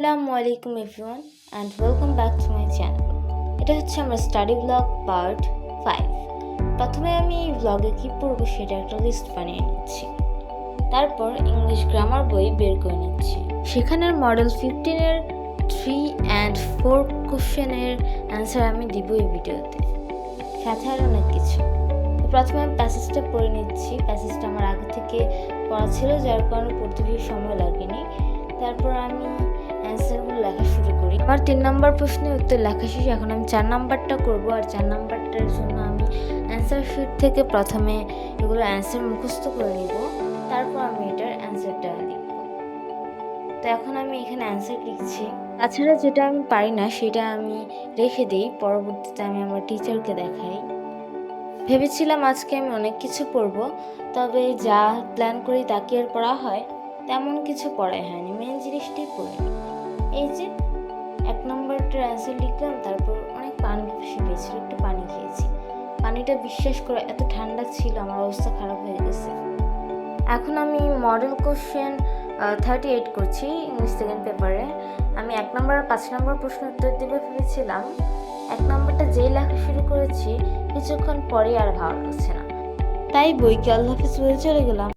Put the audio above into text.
আসসালামু আলাইকুম everyone and welcome back to my channel. এটা হচ্ছে আমার স্টাডি ব্লগ পার্ট 5। প্রথমে আমি এই ব্লগে কী পড়বো সেটা একটা লিস্ট বানিয়ে নিচ্ছি, তারপর ইংলিশ গ্রামার বই বের করে নিচ্ছি। সেখানের মডেল 15-এর 3 and 4 কোশ্চেনের অ্যান্সার আমি দিব এই ভিডিওতে, সাথে আর অনেক কিছু। প্রথমে আমি প্যাসেজটা পড়ে নিচ্ছি। প্যাসেজটা আমার আগে থেকে পড়া ছিল, যার কারণে পড়তে বেশি সময় লাগেনি। তারপর আমি অ্যান্সারগুলো লেখা শুরু করি। আমার 3 নম্বর প্রশ্নের উত্তর লেখা শেষ। এখন আমি 4 নাম্বারটা করব, আর 4 নাম্বারটার জন্য আমি অ্যান্সার শিট থেকে প্রথমে এগুলো অ্যান্সার মুখস্থ করে নিব, তারপর আমি এটার অ্যান্সারটা লিখব। তো এখন আমি এখানে অ্যান্সার লিখছি। তাছাড়া যেটা আমি পারি না সেটা আমি রেখে দিই, পরবর্তীতে আমি আমার টিচারকে দেখাই। ভেবেছিলাম আজকে আমি অনেক কিছু পড়ব, তবে যা প্ল্যান করি তা কি আর পড়া হয়? তেমন কিছু পড়াই হয়নি, মেন জিনিসটাই পড়িনি। এই যে 1 নম্বরটার অ্যান্সার লিখলাম, তারপর অনেক পানি পিপাসা পেয়েছিল, একটু পানি খেয়েছি। পানিটা বিশ্বাস করে এত ঠান্ডা ছিল, আমার অবস্থা খারাপ হয়ে গেছে। এখন আমি মডেল কোশ্চেন 38 করছি ইংলিশ সেকেন্ড পেপারে। আমি 1 নম্বর আর 5 নম্বর প্রশ্ন উত্তর দেবে ভেবেছিলাম। 1 নম্বরটা যেই লেখা শুরু করেছি কিছুক্ষণ পরে আর ভালো লাগছে না, তাই বইকে আল্লাহ হাফেজ বলে চলে গেলাম।